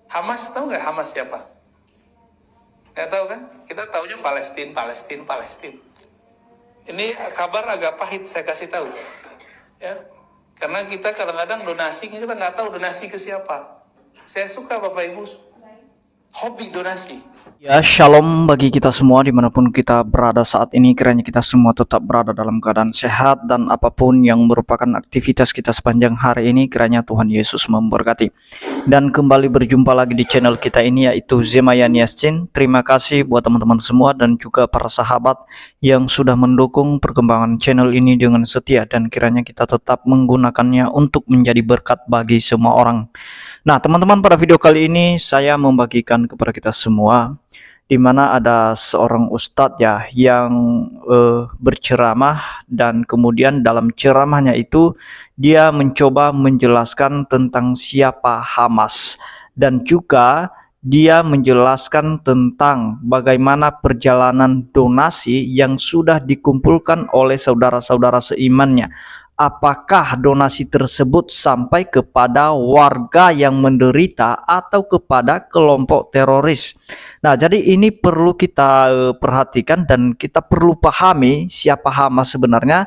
Hamas, tahu nggak Hamas siapa? Nggak tahu kan? Kita taunya Palestina. Ini kabar agak pahit saya kasih tahu, ya. Karena kita kadang-kadang donasi, kita nggak tahu donasi ke siapa. Saya suka Bapak Ibu, hobi donasi. Ya, shalom bagi kita semua dimanapun kita berada saat ini. Kiranya kita semua tetap berada dalam keadaan sehat dan apapun yang merupakan aktivitas kita sepanjang hari ini, kiranya Tuhan Yesus memberkati. Dan kembali berjumpa lagi di channel kita ini, yaitu Zemayan Yasin. Terima kasih buat teman-teman semua dan juga para sahabat yang sudah mendukung perkembangan channel ini dengan setia, dan kiranya kita tetap menggunakannya untuk menjadi berkat bagi semua orang. Nah, teman-teman, pada video kali ini saya membagikan kepada kita semua di mana ada seorang ustadz ya yang berceramah, dan kemudian dalam ceramahnya itu dia mencoba menjelaskan tentang siapa Hamas, dan juga dia menjelaskan tentang bagaimana perjalanan donasi yang sudah dikumpulkan oleh saudara-saudara seimannya. Apakah donasi tersebut sampai kepada warga yang menderita atau kepada kelompok teroris? Nah, jadi ini perlu kita perhatikan dan kita perlu pahami siapa Hamas sebenarnya,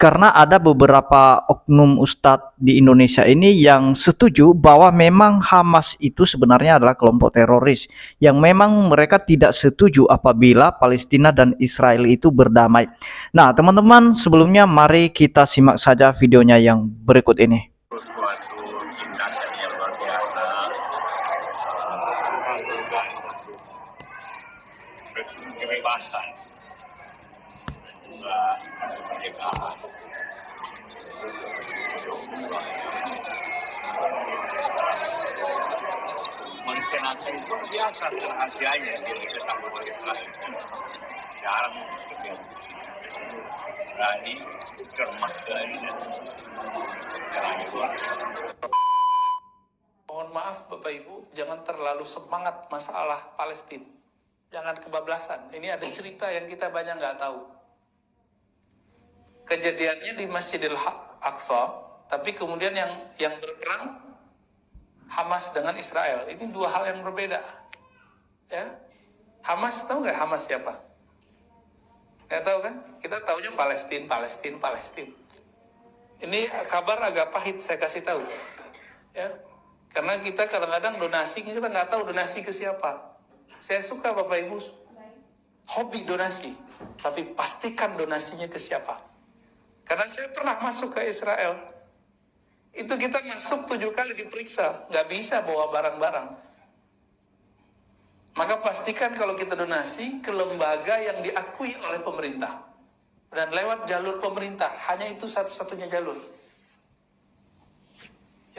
karena ada beberapa oknum ustadz di Indonesia ini yang setuju bahwa memang Hamas itu sebenarnya adalah kelompok teroris, yang memang mereka tidak setuju apabila Palestina dan Israel itu berdamai. Nah, teman-teman, sebelumnya mari kita simak saja videonya yang berikut ini. Suatu tindakan yang luar biasa, mengabulkan kebebasan, juga kemerdekaan. Manusia nanti itu biasa rahasianya yang diketahui oleh Israel. Jarang terjadi. Berani, cermat sekali dan caranya luar biasa. Mohon maaf Bapak Ibu, jangan terlalu semangat masalah Palestina. Jangan kebablasan. Ini ada cerita yang kita banyak nggak tahu. Kejadiannya di Masjidil Aqsa, tapi kemudian yang berperang Hamas dengan Israel. Ini dua hal yang berbeda. Ya, Hamas, tahu nggak Hamas siapa? Nggak tahu kan? Kita taunya Palestina. Ini kabar agak pahit saya kasih tahu, ya. Karena kita kadang-kadang donasi, kita nggak tahu donasi ke siapa. Saya suka Bapak Ibu, hobi donasi, tapi pastikan donasinya ke siapa. Karena saya pernah masuk ke Israel, itu kita masuk 7 kali diperiksa, nggak bisa bawa barang-barang. Maka pastikan kalau kita donasi ke lembaga yang diakui oleh pemerintah dan lewat jalur pemerintah, hanya itu satu-satunya jalur.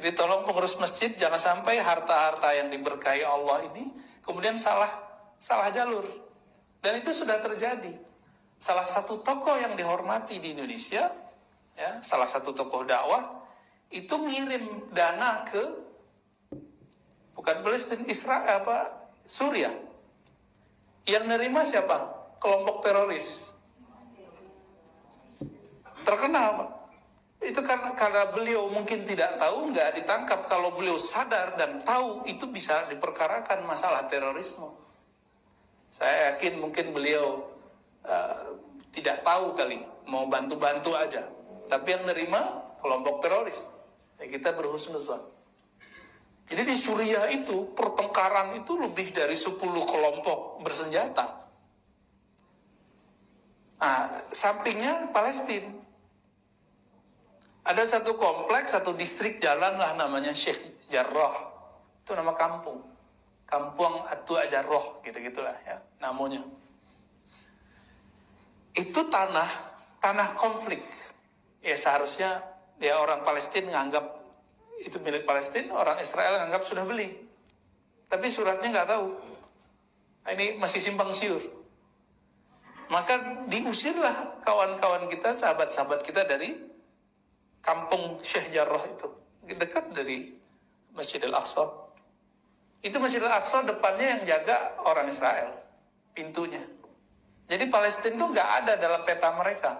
Jadi tolong pengurus masjid jangan sampai harta-harta yang diberkahi Allah ini kemudian salah jalur. Dan itu sudah terjadi. Salah satu tokoh yang dihormati di Indonesia, ya, salah satu tokoh dakwah itu ngirim dana ke bukan Palestina, Israel, Suriah. Yang nerima siapa? Kelompok teroris. Terkenal, Pak. Itu karena beliau mungkin tidak tahu, nggak ditangkap. Kalau beliau sadar dan tahu, itu bisa diperkarakan masalah terorisme. Saya yakin mungkin beliau tidak tahu kali, mau bantu-bantu aja. Tapi yang nerima kelompok teroris. Ya, kita berhusnuzon. Jadi di Suriah itu pertengkaran itu lebih dari 10 kelompok bersenjata. Nah, sampingnya Palestina. Ada satu kompleks, satu distrik jalan lah namanya Sheikh Jarrah. Itu nama kampung. Kampung Atua Jarrah, gitu-gitulah ya namanya. Itu tanah konflik. Ya seharusnya ya orang Palestina nganggap itu milik Palestina, orang Israel nganggap sudah beli. Tapi suratnya nggak tahu. Nah, ini masih simpang siur. Maka diusirlah kawan-kawan kita, sahabat-sahabat kita dari kampung Sheikh Jarrah itu. Dekat dari Masjidil Aqsa. Itu Masjidil Aqsa depannya yang jaga orang Israel. Pintunya. Jadi Palestina itu nggak ada dalam peta mereka.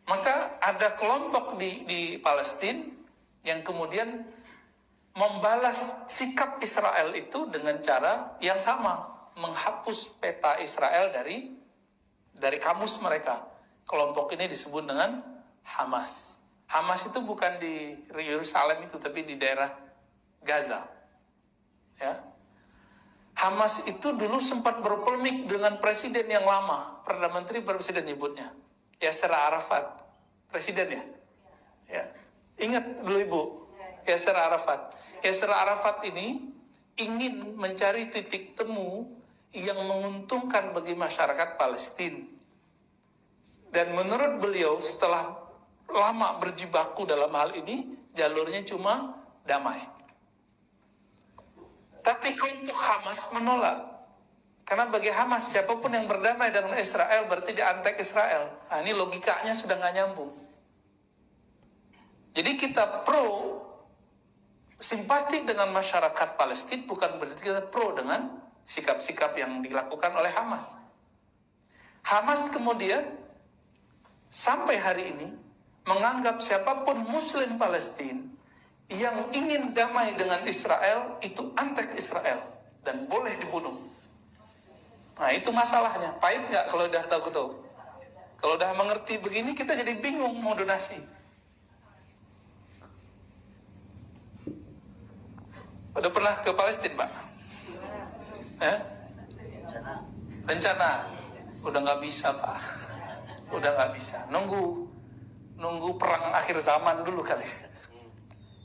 Maka ada kelompok di Palestina yang kemudian membalas sikap Israel itu dengan cara yang sama, menghapus peta Israel dari kamus mereka. Kelompok ini disebut dengan Hamas. Hamas itu bukan di Yerusalem itu, tapi di daerah Gaza. Ya. Hamas itu dulu sempat berpolemik dengan presiden yang lama, Perdana Menteri presiden nyebutnya, Yasser Arafat, presiden ya. Ya. Ingat dulu Ibu, Yasser Arafat. Yasser Arafat ini ingin mencari titik temu yang menguntungkan bagi masyarakat Palestina. Dan menurut beliau setelah lama berjibaku dalam hal ini, jalurnya cuma damai. Tapi kelompok Hamas menolak. Karena bagi Hamas, siapapun yang berdamai dengan Israel berarti dia antek Israel. Nah, ini logikanya sudah nggak nyambung. Jadi kita pro simpati dengan masyarakat Palestina bukan berarti kita pro dengan sikap-sikap yang dilakukan oleh Hamas. Hamas kemudian sampai hari ini menganggap siapapun Muslim Palestina yang ingin damai dengan Israel itu antek Israel dan boleh dibunuh. Nah itu masalahnya. Pahit nggak kalau udah tahu? Kalau udah mengerti begini kita jadi bingung mau donasi. Udah pernah ke Palestina, Pak? Rencana? Udah nggak bisa, Pak. Udah nggak bisa. Nunggu perang akhir zaman dulu kali.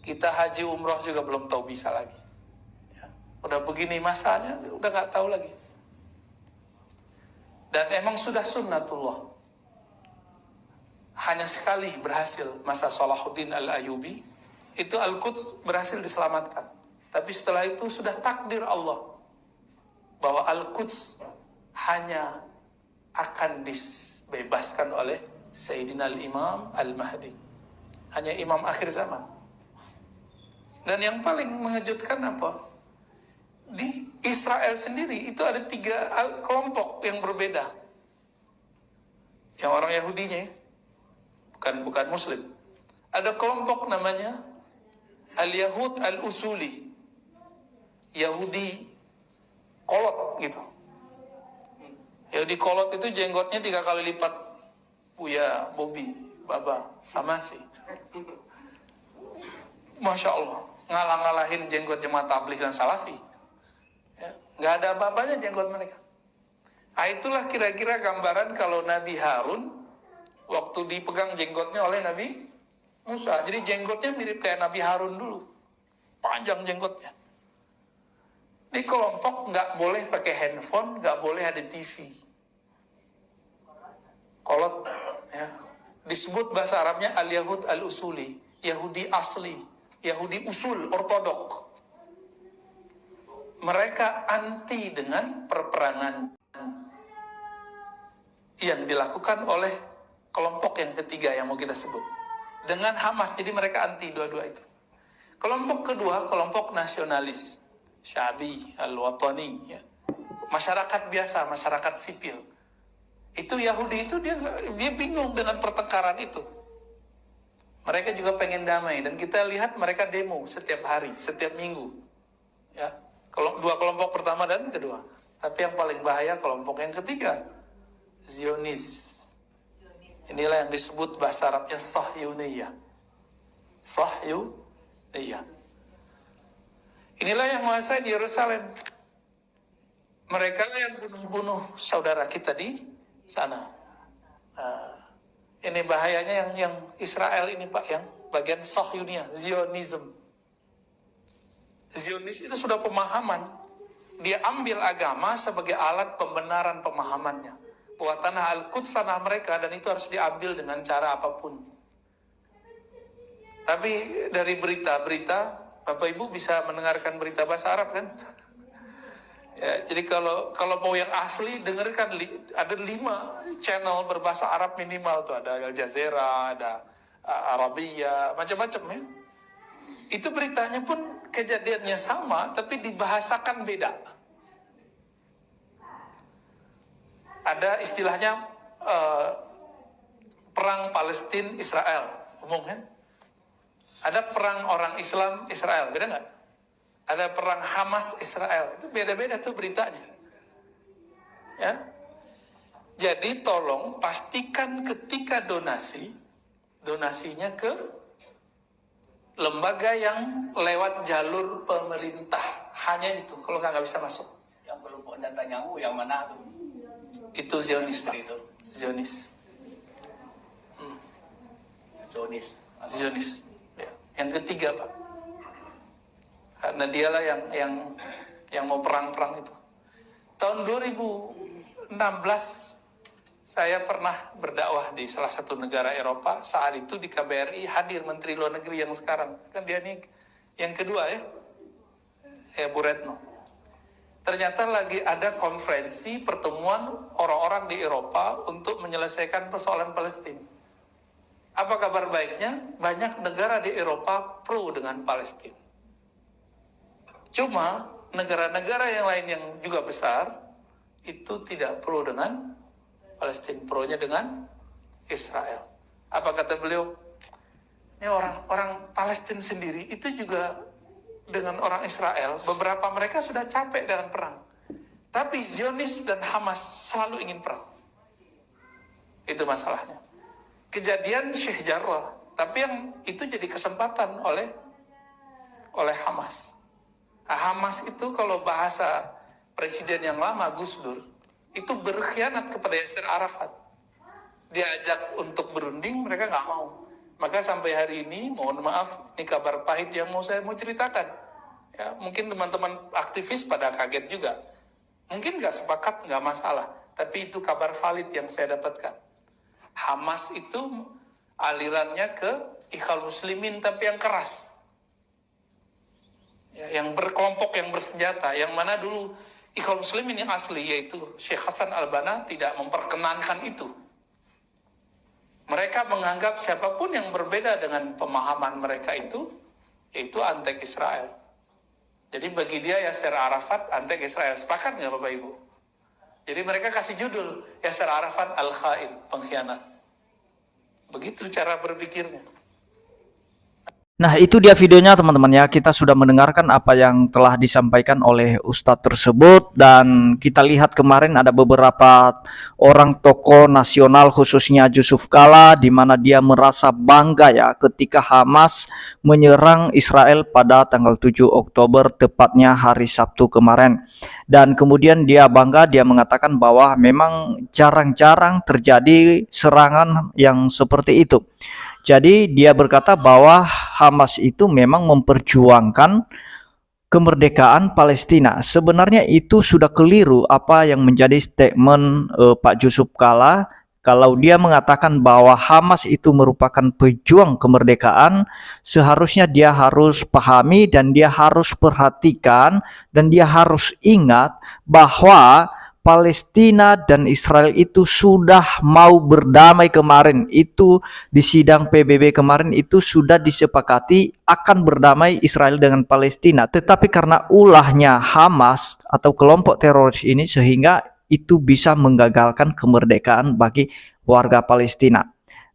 Kita haji umroh juga belum tahu bisa lagi. Ya. Udah begini masanya, udah nggak tahu lagi. Dan emang sudah sunnatullah. Hanya sekali berhasil masa Salahuddin Al-Ayyubi, itu Al-Quds berhasil diselamatkan. Tapi setelah itu sudah takdir Allah bahwa Al-Quds hanya akan dibebaskan oleh Sayyidina Al-Imam Al-Mahdi. Hanya imam akhir zaman. Dan yang paling mengejutkan apa? Di Israel sendiri itu ada 3 kelompok yang berbeda. Yang orang Yahudinya, bukan Muslim. Ada kelompok namanya Al-Yahud Al-Usuli. Yahudi kolot gitu. Yahudi kolot itu jenggotnya 3 kali lipat Buya, Bobi, Baba, sama sih. Masya Allah, ngalah-ngalahin jenggot jemaat tabligh dan salafi. Ya, nggak ada apa-apanya jenggot mereka. Nah, itulah kira-kira gambaran kalau Nabi Harun waktu dipegang jenggotnya oleh Nabi Musa. Jadi jenggotnya mirip kayak Nabi Harun dulu, panjang jenggotnya. Di kelompok nggak boleh pakai handphone, nggak boleh ada TV. Kolot, ya. Disebut bahasa Arabnya Al-Yahud Al-Usuli, Yahudi asli, Yahudi usul, ortodok. Mereka anti dengan perperangan yang dilakukan oleh kelompok yang ketiga yang mau kita sebut. Dengan Hamas, jadi mereka anti dua-dua itu. Kelompok kedua, kelompok nasionalis. Syabi, Al-Watani, ya. Masyarakat biasa, masyarakat sipil. Itu Yahudi itu dia bingung dengan pertengkaran itu. Mereka juga pengen damai dan kita lihat mereka demo setiap hari, setiap minggu. Ya, kalau 2 kelompok pertama dan kedua. Tapi yang paling bahaya kelompok yang ketiga, Zionis. Inilah yang disebut bahasa Arabnya Sahyuniyah. Sahyuniyah. Inilah yang menguasai di Yerusalem. Mereka yang bunuh-bunuh saudara kita di sana. Ini bahayanya yang Israel ini Pak, yang bagian Sahyuniyah, Zionism. Zionis itu sudah pemahaman. Dia ambil agama sebagai alat pembenaran pemahamannya. Bahwa tanah Al-Quds tanah mereka dan itu harus diambil dengan cara apapun. Tapi dari berita-berita, Bapak Ibu bisa mendengarkan berita bahasa Arab kan? Ya, jadi kalau mau yang asli dengarkan ada 5 channel berbahasa Arab minimal tuh, ada Al Jazeera, ada Arabia, macam-macam ya. Itu beritanya pun kejadiannya sama tapi dibahasakan beda. Ada istilahnya perang Palestina Israel, umum kan? Ada perang orang Islam Israel, beda nggak? ada perang Hamas Israel. Itu beda-beda tuh beritanya. Ya. Jadi tolong pastikan ketika donasinya ke lembaga yang lewat jalur pemerintah. Hanya itu, kalau nggak bisa masuk. Yang kelompok Netanyahu yang mana tuh? Itu Zionis, Pak. Itu Zionis. Zionis. Ya. Yang ketiga, Pak. Karena dialah yang mau perang-perang itu. Tahun 2016 saya pernah berdakwah di salah satu negara Eropa. Saat itu di KBRI hadir Menteri Luar Negeri yang sekarang. Kan dia nih yang kedua ya Bu Retno. Ternyata lagi ada konferensi pertemuan orang-orang di Eropa untuk menyelesaikan persoalan Palestina. Apa kabar baiknya? Banyak negara di Eropa pro dengan Palestina. Cuma negara-negara yang lain yang juga besar itu tidak pro dengan Palestina, pro-nya dengan Israel. Apa kata beliau? Ini orang Palestina sendiri itu juga dengan orang Israel, beberapa mereka sudah capek dengan perang. Tapi Zionis dan Hamas selalu ingin perang. Itu masalahnya. Kejadian Sheikh Jarrah, tapi yang itu jadi kesempatan oleh Hamas. Nah, Hamas itu kalau bahasa presiden yang lama Gus Dur, itu berkhianat kepada Yasser Arafat. Diajak untuk berunding, mereka nggak mau. Maka sampai hari ini, mohon maaf, ini kabar pahit yang saya mau ceritakan. Ya, mungkin teman-teman aktivis pada kaget juga. Mungkin nggak sepakat, nggak masalah. Tapi itu kabar valid yang saya dapatkan. Hamas itu alirannya ke Ikhwan Muslimin, tapi yang keras. Ya, yang berkelompok, yang bersenjata. Yang mana dulu Ikhwan Muslimin yang asli, yaitu Syekh Hasan Al-Banna, tidak memperkenankan itu. Mereka menganggap siapapun yang berbeda dengan pemahaman mereka itu, yaitu antek Israel. Jadi bagi dia Yasser Arafat antek Israel. Sepakat nggak Bapak Ibu? Jadi mereka kasih judul Yasser Arafat Al-Khain, pengkhianat. Begitu cara berpikirnya. Nah, itu dia videonya teman-teman ya. Kita sudah mendengarkan apa yang telah disampaikan oleh Ustadz tersebut, dan kita lihat kemarin ada beberapa orang tokoh nasional khususnya Yusuf Kala, di mana dia merasa bangga ya ketika Hamas menyerang Israel pada tanggal 7 Oktober tepatnya hari Sabtu kemarin. Dan kemudian dia bangga, dia mengatakan bahwa memang jarang-jarang terjadi serangan yang seperti itu. Jadi dia berkata bahwa Hamas itu memang memperjuangkan kemerdekaan Palestina. Sebenarnya itu sudah keliru apa yang menjadi statement Pak Yusuf Kala. Kalau dia mengatakan bahwa Hamas itu merupakan pejuang kemerdekaan, seharusnya dia harus pahami dan dia harus perhatikan dan dia harus ingat bahwa Palestina dan Israel itu sudah mau berdamai kemarin. Itu di sidang PBB kemarin itu sudah disepakati akan berdamai Israel dengan Palestina. Tetapi karena ulahnya Hamas atau kelompok teroris ini, sehingga itu bisa menggagalkan kemerdekaan bagi warga Palestina.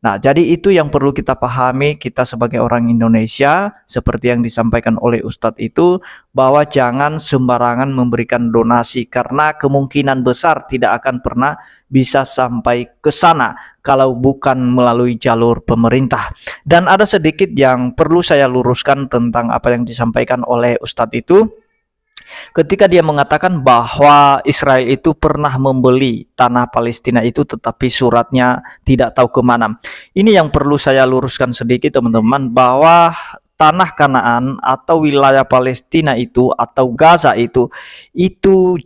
Nah, jadi itu yang perlu kita pahami kita sebagai orang Indonesia, seperti yang disampaikan oleh Ustadz itu, bahwa jangan sembarangan memberikan donasi karena kemungkinan besar tidak akan pernah bisa sampai ke sana kalau bukan melalui jalur pemerintah. Dan ada sedikit yang perlu saya luruskan tentang apa yang disampaikan oleh Ustadz itu. Ketika dia mengatakan bahwa Israel itu pernah membeli tanah Palestina itu, tetapi suratnya tidak tahu kemana. Ini yang perlu saya luruskan sedikit teman-teman, bahwa tanah Kanaan atau wilayah Palestina itu atau Gaza itu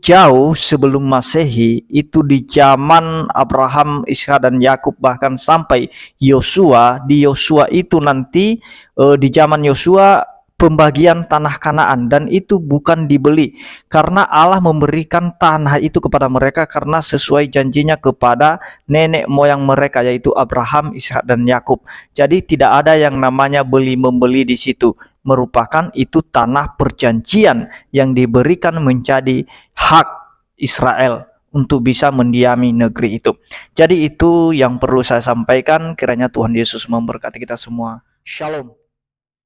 jauh sebelum Masehi, itu di zaman Abraham, Ishak dan Yakub, bahkan sampai Yosua. Di Yosua itu nanti di zaman Yosua pembagian tanah Kanaan, dan itu bukan dibeli karena Allah memberikan tanah itu kepada mereka karena sesuai janjinya kepada nenek moyang mereka, yaitu Abraham, Ishak dan Yakub. Jadi tidak ada yang namanya beli-membeli di situ, merupakan itu tanah perjanjian yang diberikan menjadi hak Israel untuk bisa mendiami negeri itu. Jadi itu yang perlu saya sampaikan. Kiranya Tuhan Yesus memberkati kita semua. Shalom.